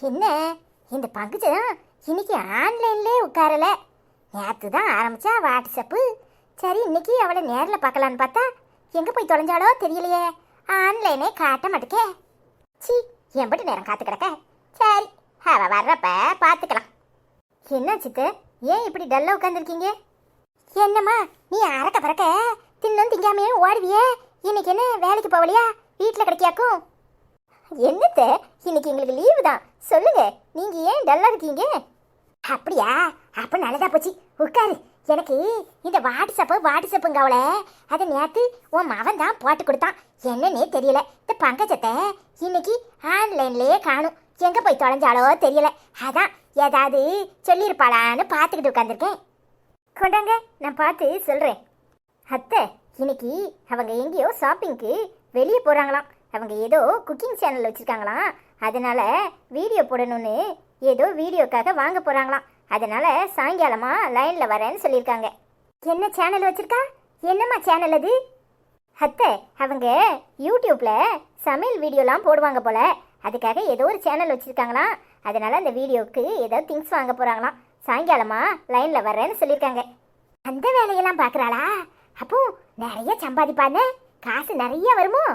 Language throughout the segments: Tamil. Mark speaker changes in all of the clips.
Speaker 1: என்ன இந்த பங்குச்சுதான் இன்னைக்கு ஆன்லைன்லேயே உட்காரல. நேற்று தான் ஆரம்பிச்சா வாட்ஸ்அப்பு. சரி இன்னைக்கு அவளை நேரில் பார்க்கலான்னு பார்த்தா எங்கே போய் தொலைஞ்சாலோ தெரியலையே. ஆன்லைனே காட்ட மாட்டேக்கே. சி எம்பிட்டு நேரம் காத்து கிடக்க. சரி அவ வர்றப்ப பார்த்துக்கலாம். என்ன சித்து, ஏன் இப்படி டல்லாக உட்காந்துருக்கீங்க? என்னம்மா நீ அறக்க பறக்க தின்னும் திங்காமே ஓடுவியே, இன்னைக்கு என்ன வேலைக்கு போகலையா? வீட்டில் கிடைக்காக்கும். என்னத்த இன்னைக்கு எங்களுக்கு லீவு தான். சொல்லுங்க, நீங்க ஏன் டல்லா இருக்கீங்க? அப்படியா, அப்ப நல்லதா போச்சு. உட்காரு. எனக்கு இந்த வாட்ஸ்அப்புங்க அவளை அதை நேற்று உன் மவன் தான் போட்டு கொடுத்தான். என்னன்னே தெரியல. இந்த பங்கஜத்தை இன்னைக்கு ஆன்லைன்லயே காணும். எங்க போய் தொலைஞ்சாலோ தெரியல. அதான் ஏதாவது சொல்லியிருப்பாளான்னு பார்த்துக்கிட்டு உட்காந்துருக்கேன். கொண்டாங்க, நான் பார்த்து சொல்றேன். அத்தை, இன்னைக்கு அவங்க எங்கேயோ ஷாப்பிங்க்கு வெளியே போறாங்களாம். அவங்க ஏதோ குக்கிங் சேனல் வச்சுருக்காங்களாம். அதனால் வீடியோ போடணும்னு ஏதோ வீடியோக்காக வாங்க போகிறாங்களாம். அதனால் சாயங்காலமாக லைனில் வரேன்னு சொல்லியிருக்காங்க. என்ன சேனல் வச்சுருக்கா? என்னம்மா சேனல் அது? அத்தை, அவங்க யூடியூப்பில் சமையல் வீடியோலாம் போடுவாங்க போல். அதுக்காக ஏதோ ஒரு சேனல் வச்சுருக்காங்களாம். அதனால் அந்த வீடியோவுக்கு ஏதோ திங்ஸ் வாங்க போகிறாங்களாம். சாயங்காலமாக லைனில் வரேன்னு சொல்லியிருக்காங்க. அந்த வேலையெல்லாம் பார்க்குறாளா? அப்போ நிறைய சம்பாதிப்பானே, காசு நிறைய வருமோ?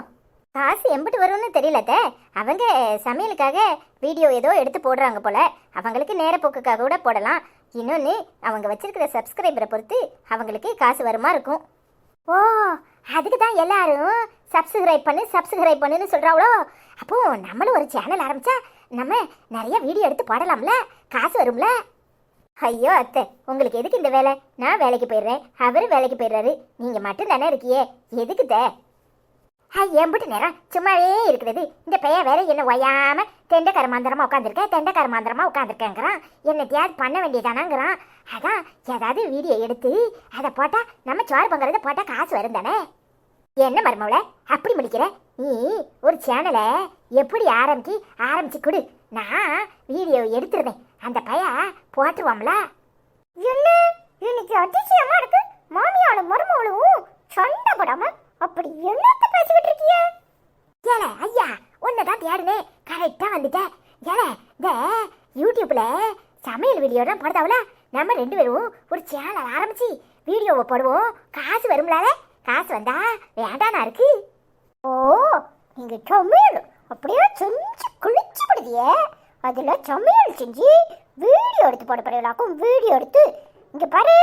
Speaker 1: காசு எம்பிட்டு வரும்னு தெரியலத்த. அவங்க சமையலுக்காக வீடியோ ஏதோ எடுத்து போடுறாங்க போல. அவங்களுக்கு நேரப்போக்குக்காக கூட போடலாம். இன்னொன்று, அவங்க வச்சிருக்கிற சப்ஸ்கிரைபரை பொறுத்து அவங்களுக்கு காசு வருமா இருக்கும். ஓ, அதுக்கு தான் எல்லாரும் சப்ஸ்கிரைப் பண்ணுன்னு சொல்கிறாங்களோ? அப்போது நம்மளும் ஒரு சேனல் ஆரம்பித்தா நம்ம நிறைய வீடியோ எடுத்து போடலாம்ல, காசு வரும்ல. ஐயோ அத்தை, உங்களுக்கு எதுக்கு இந்த வேலை? நான் வேலைக்கு போயிடுறேன், அவர் வேலைக்கு போயிடுறாரு. நீங்கள் மட்டும் தானே இருக்கியே, எதுக்குத்த? எம்பிட்டு நேரம் சும்மாவே இருக்கிறது. இந்த பையன் வேற என்ன ஒய்யாம தெண்டக்கார மாந்திரமா உட்காந்துருக்கேங்கிறான். என்னத்தையாவது பண்ண வேண்டியதானாங்கிறான். அதான் ஏதாவது வீடியோ எடுத்து அதை போட்டா நம்ம சோறு பங்குறத போட்டா காசு வரும் தானே. என்ன மருமவள அப்படி முடிக்கிற? நீ ஒரு சேனலை எப்படி ஆரம்பிச்சு கொடு, நான் வீடியோ எடுத்துருந்தேன். அந்த பையன் போட்டுருவாம்ல. என்ன இன்னைக்கு அதிசயமா இருக்கு. மாமியாலும் மருமவளும் சண்டை போடாம அப்படி என்னத்த பேசிக்கிட்டு இருக்கிய? ஏல ஐயா, உன்னதான் தேடுனே, கரெக்டா வந்துட்டேன். ஏல இந்த யூடியூப்ல சமையல் வீடியோ தான் போடுதாவல, நம்ம 2 பேரும் ஒரு சேனல் ஆரம்பிச்சு வீடியோவை போடுவோம், காசு வரும்ல. காசு வந்தா வேண்டானா இருக்கு. ஓ, நீங்க சமையல் அப்படியே செஞ்சு குளிச்சு படுதிய, அதுல சமையல் செஞ்சு வீடியோ எடுத்து போட போறீங்களாக்கும். வீடியோ எடுத்து இங்க பாரு,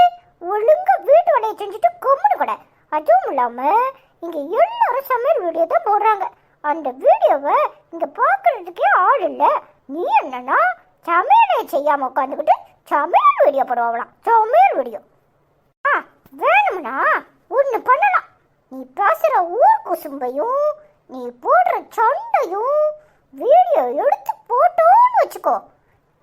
Speaker 1: ஒழுங்கா வீட்டு வேலையை செஞ்சுட்டு கொம்முன்னு கூட. அதுவும் இல்லாம இங்க எல்லாரும் சமையல் வீடியோ தான் போடுறாங்க. அந்த வீடியோவை இங்க பாக்குறதுக்கே ஆள் இல்ல. நீ என்னன்னா சமையலை செய்யாம உட்காந்துக்கிட்டு சமையல் வீடியோ போடுவாங்களாம். சமையல் வீடியோ வேணும்னா ஒண்ணு பண்ணலாம். நீ பேசுற ஊர் குசும்பையும் நீ போடுற சண்டையும் வீடியோ எடுத்து போட்டோன்னு வச்சுக்கோ,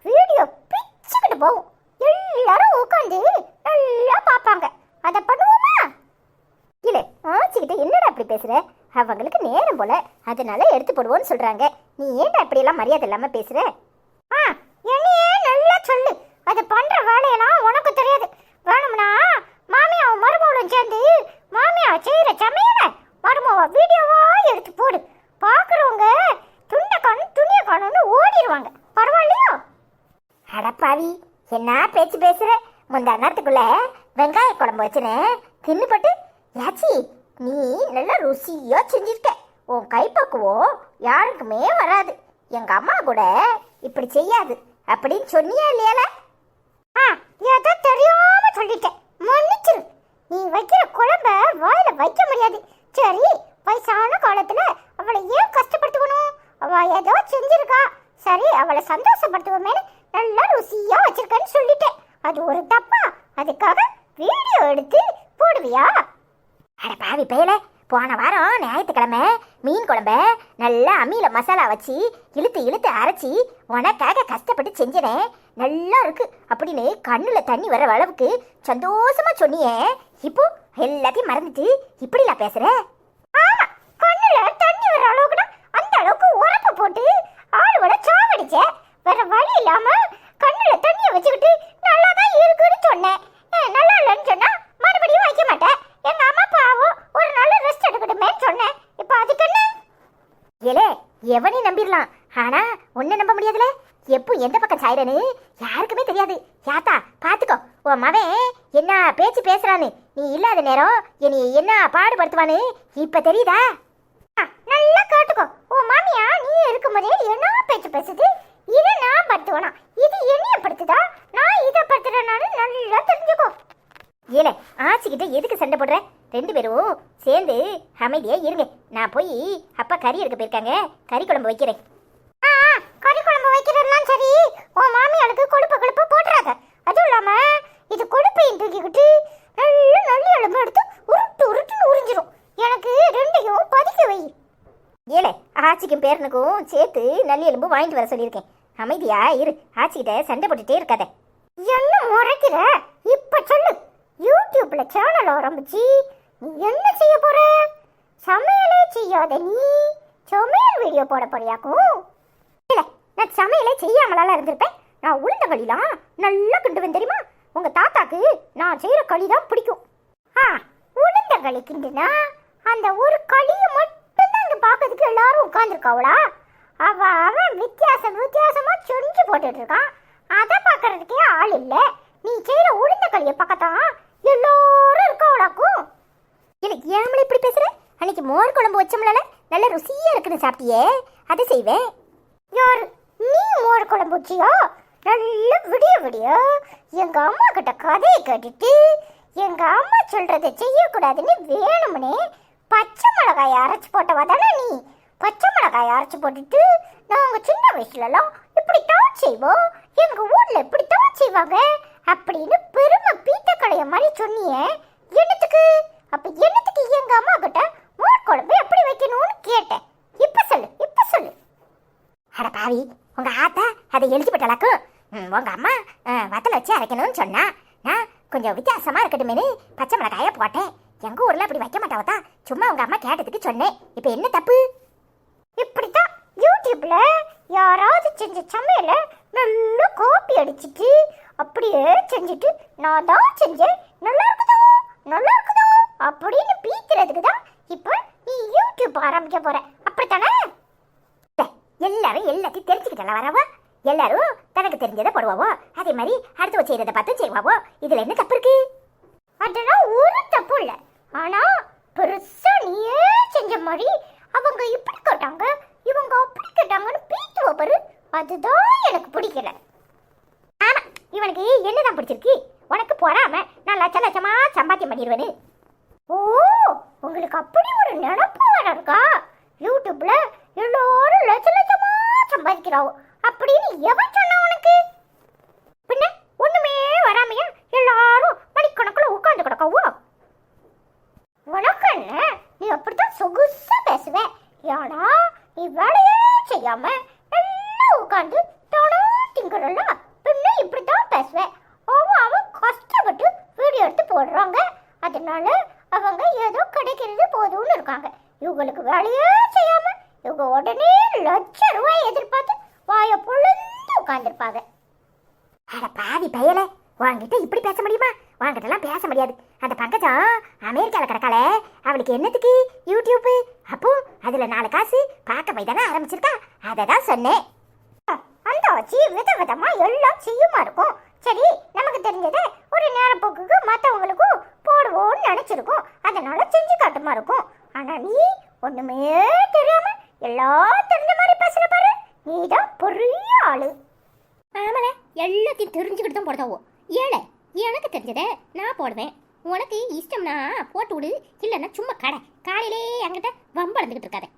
Speaker 1: வீடியோ பிச்சுக்கிட்டு போகும். எல்லாரும் உட்காந்து நல்லா பார்ப்பாங்க. அதை பண்ணுவோமா? இல்ல ஆச்சுக்கிட்ட என்னடா அப்படி பேசுற? அவங்களுக்கு நேரம் போல, அதனால எடுத்து போடுவோன்னு சொல்றாங்க. நீ ஏன்டா அப்படியெல்லாம் மரியாதை இல்லாம பேசுற? என்னையே நல்லா சொல்லு. அதை பண்ற வேலையெல்லாம் உனக்கு தெரியாது. வேணும்னா மாமியாவும் மருமகளும் சேர்ந்து மாமியா செய்யற சமையல மருமவ வீடியோவா எடுத்து போடு. பாக்குறவங்க துணிய காணும்னு ஓடிடுவாங்க. பரவாயில்லையோ? அடப்பாவி, என்ன பேச்சு பேசுற? முந்தா நேரத்துக்குள்ள வெங்காய குழம்பு வச்சுன்னு தின்னுபட்டு யாச்சி, நீ நல்லா ருசியா செஞ்சிருக்க. உன் கைப்பக்குவம் யாருக்குமே வராது. எங்க அம்மா கூட இப்படி செய்யாது அப்படின்னு சொன்னியா இல்லையால? ஏதோ தெரியாம சொல்லிட்டேன், மன்னிச்சிரு. நீ வைக்கிற குழம்ப வாயில வைக்க முடியாது. சரி, வயசான காலத்துல அவளை ஏன் கஷ்டப்படுத்தணும்? அவ ஏதோ செஞ்சிருக்கா, சரி அவளை சந்தோஷப்படுத்துவோமே, நல்லா ருசியா வச்சிருக்கேன்னு சொல்லிட்டேன். அது ஒரு தப்பா? அதுக்காக வீடியோ எடுத்து போடுவியா? அட பாவி பயல, போன வாரம் ஞாயிற்றுக்கிழமை மீன் குழம்ப நல்லா அம்மியில மசாலா வச்சு இழுத்து அரைச்சி உனக்காக கஷ்டப்பட்டு செஞ்சினேன். நல்லா இருக்கு அப்படின்னு கண்ணுல தண்ணி வர அளவுக்கு சந்தோஷமா சொன்னியே. இப்போ எல்லாத்தையும் மறந்துட்டு இப்படிலாம் பேசுற? ஆமா, கண்ணுல தண்ணி வர அளவுக்கு அந்த அளவுக்கு உரப்ப போட்டு ஆளுவட சாவடிச்ச. வேற வழி இல்லாம கண்ணுல தண்ணியை வச்சுக்கிட்டு நல்லா தான் இருக்குன்னு சொன்னேன். நல்லா இல்லைன்னு சொன்னா மறுபடியும் வைக்க மாட்டேன். எங்க அம்மா பாவம் ஒரு நாள் ரெஸ்ட் எடுக்கட்டுமே சொன்னேன். இப்போ அதுக்கு என்ன? ஏலே, எவனையும் நம்பிடலாம், ஆனா ஒன்ன நம்ப முடியாதுல. எப்போ எந்த பக்கம் சாயிரன்னு யாருக்குமே தெரியாது. யாத்தா பாத்துக்கோ, உன் மவன் என்ன பேச்சு பேசுறான்னு. நீ இல்லாத நேரம் என்னை என்ன பாடுபடுத்துவான்னு இப்ப தெரியுதா? நல்லா கேட்டுக்கோ, உன் மாமியா நீ இருக்கும்போதே என்ன பேச்சு பேசுது. இதை நான் படுத்துவேனா, இது என்னைய படுத்துதா, நான் இதை படுத்துறேன்னு நல்லா தெரிஞ்சுக்கோ. ஏலே ஆச்சிக்கிட்ட எதுக்கு சண்டை போடுற? 2 பேரும் சேர்ந்து அமைதியா இருங்க. நான் போய் அப்பா கறி எடுக்க போயிருக்காங்க, கறி குழம்பு வைக்கிறேன். கறி குழம்பு வைக்கிறதுலாம் சரி, உன் மாமியாளுக்கு கொழுப்பு போட்டுறாத. அதுவும் இல்லாம இது கொழுப்பையும் தூக்கிக்கிட்டு நல்ல நல்லி எலும்பு எடுத்து உருட்டுன்னு உறிஞ்சிரும். எனக்கு 2ஐயும் பதுக்க வை. ஏலே ஆச்சிக்கும் பேரனுக்கும் சேர்த்து நல்லி எலும்பு வாங்கிட்டு வர சொல்லியிருக்கேன். அமைதியா இரு, ஆச்சிக்கிட்ட சண்டை போட்டுட்டே இருக்காத. என்ன முறைக்கிற? இப்ப சொல்லு, யூடியூப்ல சேனல் ஆரம்பிச்சு நீ என்ன செய்ய போற? சமையலே செய்யாத நீ சமையல் வீடியோ போட போறியாக்கும்? இல்ல, நான் சமையலே செய்யாமலால இருந்திருப்பேன். நான் உளுந்த களிலாம் நல்லா கிண்டுவேன் தெரியுமா? உங்க தாத்தாக்கு நான் செய்யற களி தான் பிடிக்கும். உளுந்த களி கிண்டுனா அந்த ஒரு களியை மட்டும்தான் இங்க பாக்கிறதுக்கு எல்லாரும் உட்கார்ந்துருக்காவளா? அவன் வித்தியாசமா செஞ்சு போட்டுட்டு இருக்கான். அதை பாக்குறதுக்கே ஆள் இல்ல. நீ செய்யற உளுந்த களியை பக்கத்தான் எல்லாரும் இருக்காவளாக்கும். எனக்கு ஏமல இப்படி பேசுற? அன்னைக்கு மோர் குழம்பு வச்சோம்ல, நல்ல ருசியா இருக்குன்னு சாப்பிட்டியே, அதை செய்வேன். யாரு நீ மோர் குழம்பு வச்சியா? நல்ல விடிய எங்க அம்மா கிட்ட கதையை கேட்டுட்டு எங்க அம்மா சொல்றதை செய்யக்கூடாதுன்னு வேணும்னே பச்சை மிளகாயை அரைச்சு போட்டவா தானே நீ? பச்சை மிளகாயை அரைச்சு போட்டுட்டு நாங்க சின்ன வயசுலலாம் இப்படித்தான் செய்வோம், எங்க ஊர்ல இப்படித்தான் செய்வாங்க அப்படின்னு பெருமை பீத்த கடைய மாதிரி சொன்னியே. என்னத்துக்கு? அப்ப என்னத்துக்கு எங்க அம்மா கிட்ட மோர் குழம்பு எப்படி வைக்கணும்னு கேட்டேன். இப்ப சொல்லு. அட பாவி, உங்க ஆத்தா அதை எழுதி போட்டாலாக்கும். உங்க அம்மா வத்தல வச்சு அரைக்கணும்னு சொன்னா, நான் கொஞ்சம் வித்தியாசமா இருக்கட்டுமேனு பச்சை மிளகாய போட்டேன். எங்க ஊர்ல அப்படி வைக்க மாட்டாவதா, சும்மா உங்க அம்மா கேட்டதுக்கு சொன்னேன். இப்ப என்ன தப்பு? இப்படித்தான் யூடியூப்ல யாராவது செஞ்ச சமையல நல்லா காப்பி அடிச்சிட்டு அப்படியே செஞ்சுட்டு நான் தான் செஞ்சேன், நல்லா இருக்குதோ அப்படின்னு பீக்கிறதுக்கு தான் இப்ப நீ யூடியூப் ஆரம்பிக்க போற, அப்படித்தானே? எல்லாரும் எல்லாத்தையும் தெரிஞ்சுக்கிட்டல வரவா? எல்லாரும் தனக்கு தெரிஞ்சதை போடுவாவோ, அதே மாதிரி அடுத்து செய்யறதை பார்த்து செய்வாவோ. இதுல என்ன தப்பு இருக்கு? அதெல்லாம் ஒரு தப்பு இல்ல. ஆனா பெருசா நீயே செஞ்ச மாதிரி அவங்க இப்படி கேட்டாங்க இவங்க அப்படி கேட்டாங்கன்னு பீத்துவ பாரு, அதுதான் எனக்கு பிடிக்கல. ஆமா, இவனுக்கு என்னதான் பிடிச்சிருக்கு? உனக்கு போடாம நான் லட்சமா சம்பாத்தியம் பண்ணிடுவேன்னு. ஓ, உங்களுக்கு அப்படி ஒரு நினைப்பு வர இருக்கா? யூடியூப்ல எல்லாரும் லட்சமா சம்பாதிக்கிறாவோ அப்படின்னு எவன் சொன்னா உனக்கு? பின்ன ஒண்ணுமே வராமையா எல்லாரும் மணிக்கணக்குல உட்கார்ந்து கிடக்காவோ? உனக்கு என்ன, நீ அப்படித்தான் சொகுசா பேசுவ. யாடா நீ வேலையே செய்யாம நல்லா உட்கார்ந்து தானா திங்கறல, பின்ன இப்படித்தான் பேசுவ. அவன் கஷ்டப்பட்டு வீடியோ எடுத்து போடுறாங்க, அதனால அவங்க ஏதோ கிடைக்கிறது போதும்னு இருக்காங்க. இவங்களுக்கு வேலையே செய்யாம இவங்க உடனே ₹1,00,000 எதிர்பார்த்து வாய பொழுந்து உட்கார்ந்துருப்பாங்க. அட பாவி பயல, வாங்கிட்ட இப்படி பேச முடியுமா? வாங்கிட்டலாம் பேச முடியாது. அந்த பங்கஜம் அமெரிக்காவில் கிடக்காள, அவளுக்கு என்னத்துக்கு யூடியூப்? அப்போ அதுல 4 காசு பார்க்க போய் தானே ஆரம்பிச்சிருக்கா, அதை தான் சொன்னேன். அந்த வச்சு விதமா எல்லாம் செய்யுமா இருக்கும். சரி, நமக்கு தெரிஞ்சதை ஒரு நேரப்போக்குக்கு மற்றவங்களுக்கும் போடுவோம்னு நினைச்சிருக்கோம், அதனால செஞ்சு காட்டுமா இருக்கும். ஆனா நீ ஒண்ணுமே தெரியாம எல்லாம் தெரிஞ்ச மாதிரி பேசுற பாரு, நீதான் பெரிய ஆளு. ஆமால, எல்லாத்தையும் தெரிஞ்சுக்கிட்டு தான் போடுதாவோ. ஏழை எனக்கு தெரிஞ்சதை நான் போடுவேன், உனக்கு இஷ்டம்னா போட்டு விடு, இல்லைன்னா சும்மா கடை காலையிலே என்கிட்ட வம்பளந்துக்கிட்டு இருக்காத.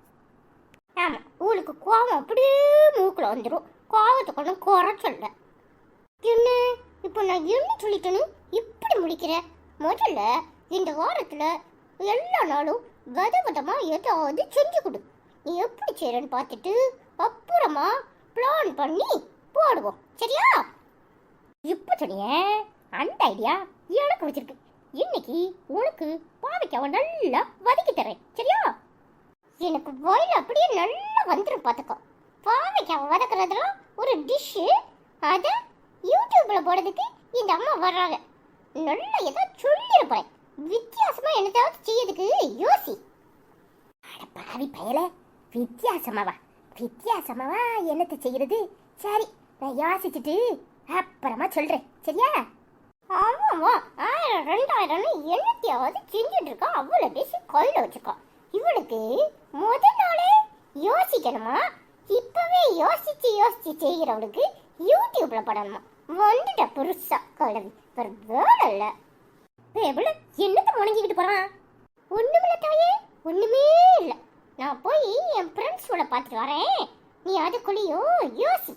Speaker 1: ஆமா, உங்களுக்கு கோவம் அப்படியே மூக்குல வந்துடும். கோவத்தை கொஞ்சம் குறை சொல்ல. என்ன இப்போ நான் என்ன சொல்லிட்டேன்னு இப்படி முடிக்கிற? முதல்ல இந்த வாரத்துல எல்லா நாளும் விதமா ஏதாவது செஞ்சு கொடு. நீ எப்படி செய்யறன்னு பார்த்துட்டு அப்புறமா பிளான் பண்ணி போடுவோம், சரியா? இப்போ சொன்னியே அந்த ஐடியா எனக்கு பிடிச்சிருக்கு. இன்னைக்கு உனக்கு பாவைக்காவை நல்லா வதக்கி தரேன், சரியா? எனக்கு வாயில அப்படியே நல்லா வந்துடும் பார்த்துக்கோ. பாவைக்காவை வதக்குறதுலாம் ஒரு டிஷ்ஷு, அதை யூடியூப்ல போடுறதுக்கு இந்த அம்மா வர்றாங்க. நல்லா ஏதாவது சொல்லிருப்பேன், வித்தியாசமா என்னதாவது செய்யறதுக்கு யோசி. அட பாவி பயல, வித்தியாசமாவா என்னத்தை செய்யறது? சரி, நான் யோசிச்சுட்டு அப்புறமா சொல்றேன், சரியா? ஆமாம்மா, 1000 2000 என்னத்தையாவது செஞ்சுட்டு இருக்கா. அவ்வளோ பேசி கையில் வச்சுக்கோ. இவளுக்கு முதல் நாளே யோசிக்கணுமா? இப்பவே யோசிச்சு யோசிச்சு செய்கிறவளுக்கு யூடியூப்ல படணுமா? வந்துட்ட புருஷா கலவி ஒரு வேலை இல்லை. என்னத்தை முணங்கிக்கிட்டு போறான்? ஒண்ணுமில்ல தாயே, ஒண்ணுமே இல்லை. நான் போய் என் ஃப்ரெண்ட்ஸோட பார்த்துட்டு வரேன். நீ அதுக்குள்ளேயும் யோசி.